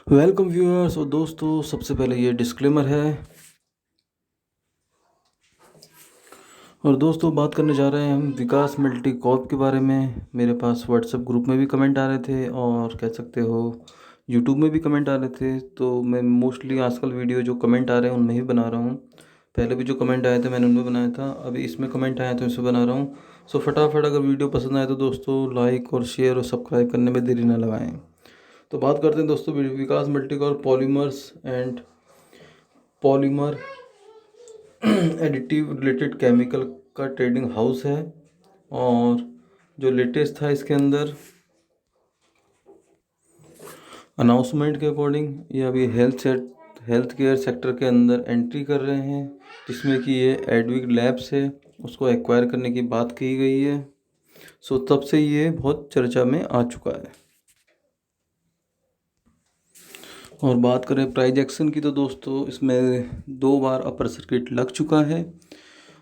Welcome viewers और दोस्तों, सबसे पहले ये डिस्क्लेमर है। और दोस्तों, बात करने जा रहे हैं हम विकास मल्टी कॉर्प के बारे में। मेरे पास व्हाट्सएप ग्रुप में भी कमेंट आ रहे थे और कह सकते हो यूट्यूब में भी कमेंट आ रहे थे, तो मैं मोस्टली आजकल वीडियो जो कमेंट आ रहे हैं उनमें ही बना रहा हूँ। पहले भी जो कमेंट आए थे मैंने उनमें बनाया था, अभी इसमें कमेंट आए तो इसमें बना रहा हूँ। सो फटाफट अगर वीडियो पसंद आए तो दोस्तों लाइक और शेयर और सब्सक्राइब करने में देरी ना लगाएं। तो बात करते हैं दोस्तों, Vikas Multicorp polymers and polymer additive related chemical का ट्रेडिंग हाउस है। और जो लेटेस्ट था इसके अंदर अनाउंसमेंट के अकॉर्डिंग ये अभी हेल्थ केयर सेक्टर के अंदर एंट्री कर रहे हैं, जिसमें कि ये एडविक लैब्स है उसको एक्वायर करने की बात की गई है। सो तब से ये बहुत चर्चा में आ चुका है। और बात करें प्राइज एक्शन की तो दोस्तों इसमें 2 बार अपर सर्किट लग चुका है।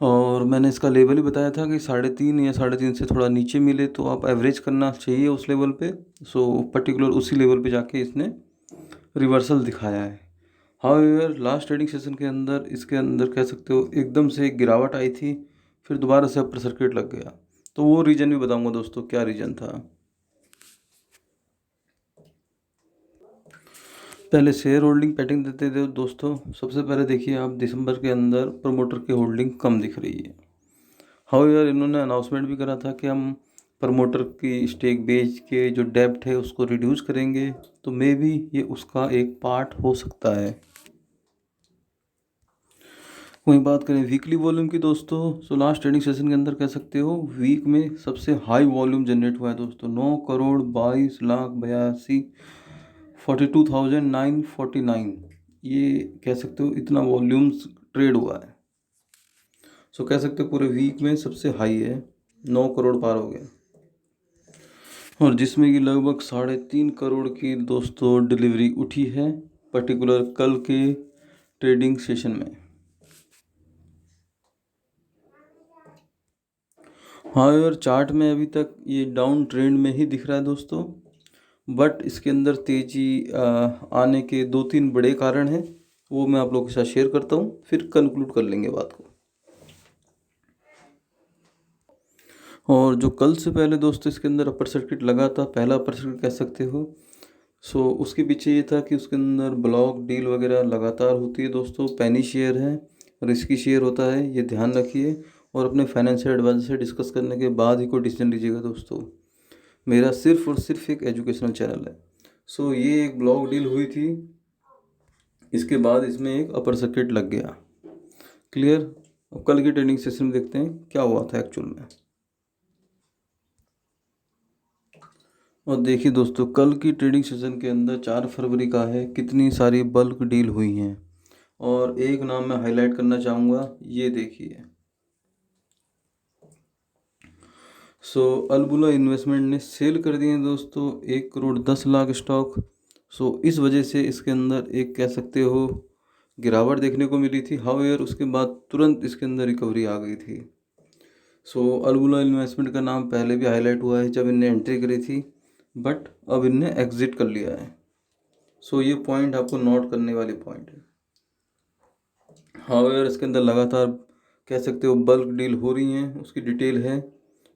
और मैंने इसका लेवल ही बताया था कि 3.5 या 3.5 से थोड़ा नीचे मिले तो आप एवरेज करना चाहिए उस लेवल पे। सो पर्टिकुलर उसी लेवल पे जाके इसने रिवर्सल दिखाया है। हाउएवर लास्ट ट्रेडिंग सेशन के अंदर इसके अंदर कह सकते हो एकदम से एक गिरावट आई थी, फिर दोबारा से अपर सर्किट लग गया। तो वो रीज़न भी बताऊंगा दोस्तों क्या रीज़न था। पहले शेयर होल्डिंग पैटर्न देते थे दोस्तों। सबसे पहले देखिए आप, दिसंबर के अंदर प्रमोटर की होल्डिंग कम दिख रही है। हाउएवर इन्होंने अनाउंसमेंट भी करा था कि हम प्रमोटर की स्टेक बेच के जो डेब्ट है उसको रिड्यूस करेंगे, तो मे बी ये उसका एक पार्ट हो सकता है। वहीं बात करें वीकली वॉल्यूम की दोस्तों, सो लास्ट ट्रेडिंग सेशन के अंदर कह सकते हो वीक में सबसे हाई वॉल्यूम जनरेट हुआ है दोस्तों। 9,22,82,949 ये कह सकते हो इतना वॉल्यूम्स ट्रेड हुआ है। सो कह सकते हो पूरे वीक में सबसे हाई है, 9 करोड़ पार हो गया। और जिसमें कि लगभग 3.5 करोड़ की दोस्तों डिलीवरी उठी है, पर्टिकुलर कल के ट्रेडिंग सेशन में। हाँ यार, चार्ट में अभी तक ये डाउन ट्रेंड में ही दिख रहा है दोस्तों, बट इसके अंदर तेजी आने के 2-3 बड़े कारण हैं, वो मैं आप लोगों के साथ शेयर करता हूँ, फिर कंक्लूड कर लेंगे बात को। और जो कल से पहले दोस्तों इसके अंदर अपर सर्किट लगा था, पहला अपर सर्किट कह सकते हो, सो उसके पीछे ये था कि उसके अंदर ब्लॉक डील वगैरह लगातार होती है दोस्तों। पैनी शेयर है, रिस्की शेयर होता है, ये ध्यान रखिए। और अपने फाइनेंशियल एडवाइजर से डिस्कस करने के बाद ही कोई डिसीजन लीजिएगा दोस्तों। मेरा सिर्फ और सिर्फ एक एजुकेशनल चैनल है। सो ये एक ब्लॉक डील हुई थी, इसके बाद इसमें एक अपर सर्किट लग गया। क्लियर। अब कल की ट्रेडिंग सेशन में देखते हैं क्या हुआ था एक्चुअल में। और देखिए दोस्तों, कल की ट्रेडिंग सेशन के अंदर 4 फरवरी का है, कितनी सारी बल्क डील हुई हैं। और एक नाम मैं हाईलाइट करना चाहूँगा, ये देखिए। सो अलबुला इन्वेस्टमेंट ने सेल कर दिए दोस्तों 1,10,00,000 स्टॉक। सो इस वजह से इसके अंदर एक कह सकते हो गिरावट देखने को मिली थी। हाउएवर उसके बाद तुरंत इसके अंदर रिकवरी आ गई थी। सो अलबुला इन्वेस्टमेंट का नाम पहले भी हाईलाइट हुआ है जब इनने एंट्री करी थी, बट अब इनने एग्जिट कर लिया है। सो ये पॉइंट आपको नोट करने वाली पॉइंट है। हाउएवर इसके अंदर लगातार कह सकते हो बल्क डील हो रही हैं, उसकी डिटेल है।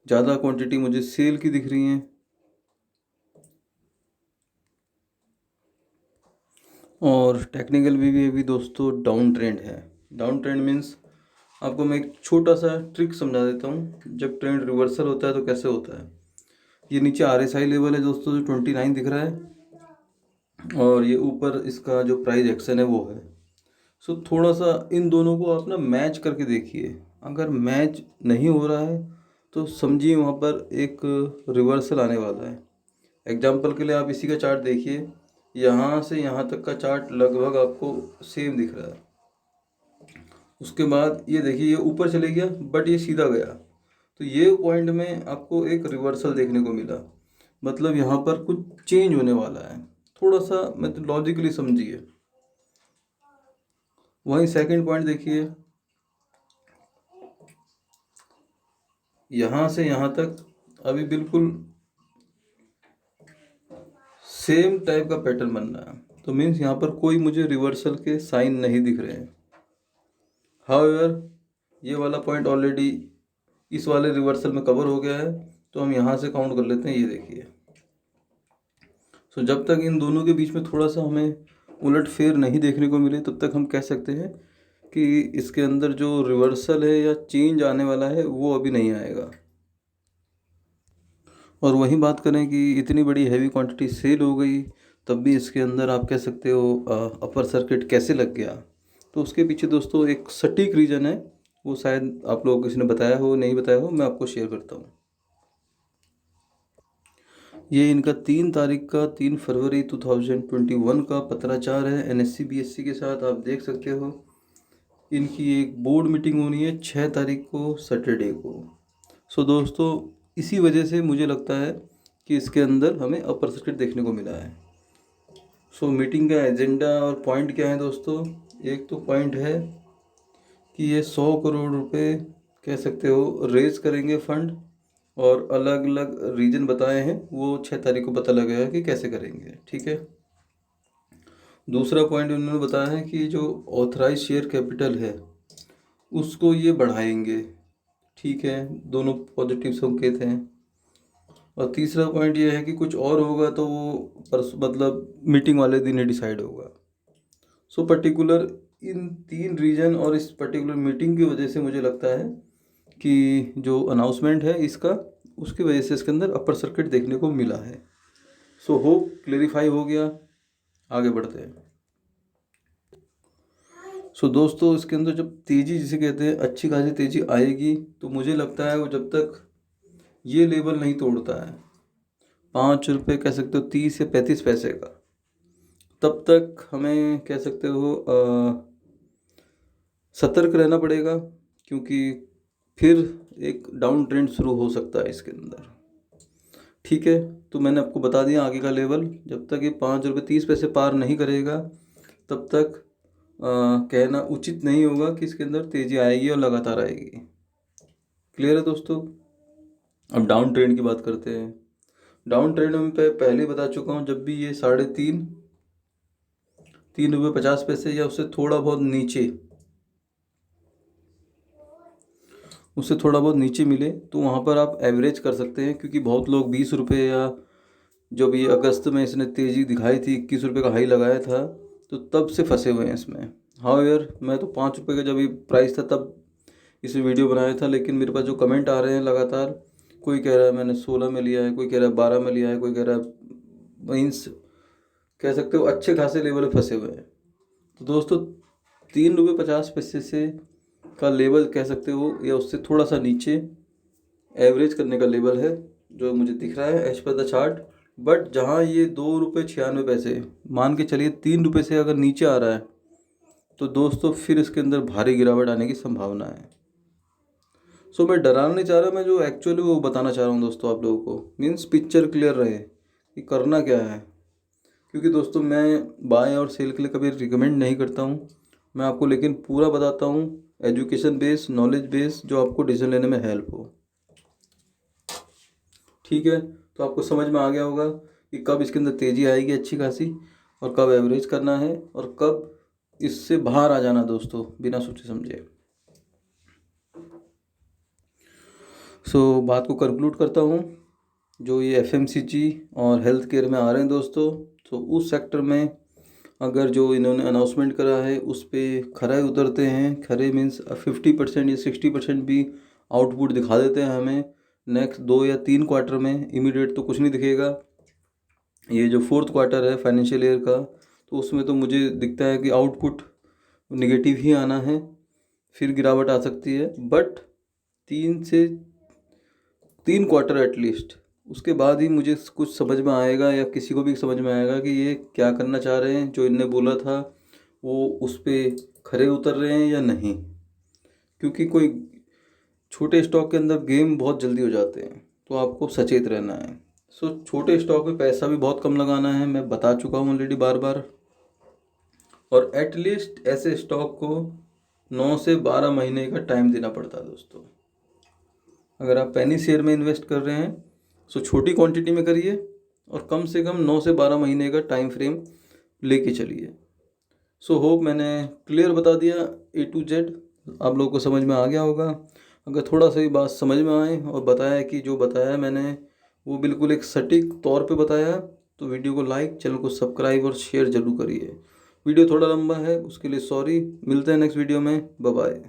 ज़्यादा क्वांटिटी मुझे सेल की दिख रही हैं। और टेक्निकल भी अभी दोस्तों डाउन ट्रेंड है। डाउन ट्रेंड मीन्स आपको मैं एक छोटा सा ट्रिक समझा देता हूँ। जब ट्रेंड रिवर्सल होता है तो कैसे होता है, ये नीचे RSI लेवल है दोस्तों जो 29 दिख रहा है, और ये ऊपर इसका जो प्राइस एक्शन है वो है। सो थोड़ा सा इन दोनों को आप ना मैच करके देखिए। अगर मैच नहीं हो रहा है तो समझिए वहाँ पर एक रिवर्सल आने वाला है। एग्जाम्पल के लिए आप इसी का चार्ट देखिए, यहाँ से यहाँ तक का चार्ट लगभग आपको सेम दिख रहा है। उसके बाद ये देखिए ये ऊपर चले गया बट ये सीधा गया, तो ये पॉइंट में आपको एक रिवर्सल देखने को मिला। मतलब यहाँ पर कुछ चेंज होने वाला है, थोड़ा सा मतलब लॉजिकली समझिए। वहीं सेकंड पॉइंट देखिए, यहाँ से यहाँ तक अभी बिल्कुल सेम टाइप का पैटर्न बन रहा है। तो मीन्स यहाँ पर कोई मुझे रिवर्सल के साइन नहीं दिख रहे हैं। हाउएवर ये वाला पॉइंट ऑलरेडी इस वाले रिवर्सल में कवर हो गया है, तो हम यहाँ से काउंट कर लेते हैं। ये देखिए, सो जब तक इन दोनों के बीच में थोड़ा सा हमें उलट फेर नहीं देखने को मिले तब तक हम कह सकते हैं कि इसके अंदर जो रिवर्सल है या चेंज आने वाला है वो अभी नहीं आएगा। और वही बात करें कि इतनी बड़ी हैवी क्वांटिटी सेल हो गई तब भी इसके अंदर आप कह सकते हो अपर सर्किट कैसे लग गया। तो उसके पीछे दोस्तों एक सटीक रीज़न है, वो शायद आप लोगों को किसी ने बताया हो नहीं बताया हो, मैं आपको शेयर करता हूँ। ये इनका 3 तारीख का 3 फरवरी 2021 का पत्राचार है NSE BSE के साथ। आप देख सकते हो इनकी एक बोर्ड मीटिंग होनी है 6 तारीख को सैटरडे को। सो दोस्तों इसी वजह से मुझे लगता है कि इसके अंदर हमें अपर सर्किट देखने को मिला है। सो मीटिंग का एजेंडा और पॉइंट क्या है दोस्तों? एक तो पॉइंट है कि ये 100 करोड़ रुपए कह सकते हो रेज करेंगे फंड, और अलग अलग रीजन बताए हैं, वो 6 तारीख को पता लगेगा कि कैसे करेंगे। ठीक है। दूसरा पॉइंट उन्होंने बताया है कि जो ऑथराइज शेयर कैपिटल है उसको ये बढ़ाएंगे। ठीक है, दोनों पॉजिटिव संकेत हैं। और तीसरा पॉइंट ये है कि कुछ और होगा तो वो मतलब मीटिंग वाले दिन ही डिसाइड होगा। सो पर्टिकुलर इन 3 रीजन और इस पर्टिकुलर मीटिंग की वजह से मुझे लगता है कि जो अनाउंसमेंट है इसका, उसकी वजह से इसके अंदर अपर सर्किट देखने को मिला है। सो होप क्लेरिफाई हो गया। आगे बढ़ते हैं। सो दोस्तों इसके अंदर जब तेज़ी जिसे कहते हैं अच्छी खासी तेज़ी आएगी, तो मुझे लगता है वो जब तक ये लेवल नहीं तोड़ता है 5 रुपये कह सकते हो 30 या 35 पैसे का, तब तक हमें कह सकते हो सतर्क रहना पड़ेगा, क्योंकि फिर एक डाउन ट्रेंड शुरू हो सकता है इसके अंदर। ठीक है, तो मैंने आपको बता दिया आगे का लेवल, जब तक ये 5 रुपये 30 पैसे पार नहीं करेगा तब तक कहना उचित नहीं होगा कि इसके अंदर तेज़ी आएगी और लगातार आएगी। क्लियर है दोस्तों? अब डाउन ट्रेंड की बात करते हैं। डाउन ट्रेंड में पहले बता चुका हूँ, जब भी ये 3.50 या उससे थोड़ा बहुत नीचे, उससे थोड़ा बहुत नीचे मिले तो वहाँ पर आप एवरेज कर सकते हैं, क्योंकि बहुत लोग 20 रुपये या जो भी अगस्त में इसने तेज़ी दिखाई थी 21 रुपये का हाई लगाया था, तो तब से फंसे हुए हैं इसमें। हाउएवर मैं तो 5 रुपये का जब ये प्राइस था तब इसे वीडियो बनाया था, लेकिन मेरे पास जो कमेंट आ रहे हैं लगातार, कोई कह रहा है मैंने 16 में लिया है, कोई कह रहा है 12 में लिया है, कोई कह रहा है मीन्स कह सकते हो अच्छे खासे लेवल में फंसे हुए हैं। तो दोस्तों 3.50 रुपये से का लेवल कह सकते हो, या उससे थोड़ा सा नीचे एवरेज करने का लेवल है जो मुझे दिख रहा है as per the chart. But जहाँ ये 2 रुपये 96 पैसे मान के चलिए 3 रुपये से अगर नीचे आ रहा है, तो दोस्तों फिर इसके अंदर भारी गिरावट आने की संभावना है। सो मैं डराना नहीं चाह रहा, मैं जो एक्चुअली वो बताना चाह रहा हूँ दोस्तों आप लोगों को, मीन्स पिक्चर क्लियर रहे कि करना क्या है। क्योंकि दोस्तों मैं बाय और सेल के लिए कभी रिकमेंड नहीं करता हूँ, मैं आपको लेकिन पूरा बताता हूँ एजुकेशन बेस, नॉलेज बेस, जो आपको डिसीजन लेने में हेल्प हो। ठीक है, तो आपको समझ में आ गया होगा कि कब इसके अंदर तेज़ी आएगी अच्छी खासी, और कब एवरेज करना है, और कब इससे बाहर आ जाना दोस्तों बिना सोचे समझे। सो बात को कंक्लूड करता हूँ। जो ये FMCG और हेल्थ केयर में आ रहे हैं दोस्तों, तो उस सेक्टर में अगर जो इन्होंने अनाउंसमेंट करा है उस पर खरे उतरते हैं, खरे मीन्स 50% या 60% भी आउटपुट दिखा देते हैं हमें नेक्स्ट 2 या 3 क्वार्टर में। इमीडिएट तो कुछ नहीं दिखेगा। ये जो 4th क्वार्टर है फाइनेंशियल ईयर का, तो उसमें तो मुझे दिखता है कि आउटपुट निगेटिव ही आना है, फिर गिरावट आ सकती है। बट 3 क्वार्टर एटलीस्ट, उसके बाद ही मुझे कुछ समझ में आएगा, या किसी को भी समझ में आएगा कि ये क्या करना चाह रहे हैं, जो इनने बोला था वो उस पर खरे उतर रहे हैं या नहीं। क्योंकि कोई छोटे स्टॉक के अंदर गेम बहुत जल्दी हो जाते हैं, तो आपको सचेत रहना है। सो छोटे स्टॉक में पैसा भी बहुत कम लगाना है, मैं बता चुका हूँ ऑलरेडी बार बार। और एटलीस्ट ऐसे स्टॉक को 9 से 12 महीने का टाइम देना पड़ता है दोस्तों। अगर आप पेनी शेयर में इन्वेस्ट कर रहे हैं सो छोटी क्वांटिटी में करिए, और कम से कम 9 से 12 महीने का टाइम फ्रेम लेके चलिए। सो होप मैंने क्लियर बता दिया A to Z, आप लोगों को समझ में आ गया होगा। अगर थोड़ा सा भी बात समझ में आए और बताया कि जो बताया है मैंने वो बिल्कुल एक सटीक तौर पे बताया है, तो वीडियो को लाइक, चैनल को सब्सक्राइब और शेयर जरूर करिए। वीडियो थोड़ा लंबा है उसके लिए सॉरी। मिलते हैं नेक्स्ट वीडियो में। Bye bye.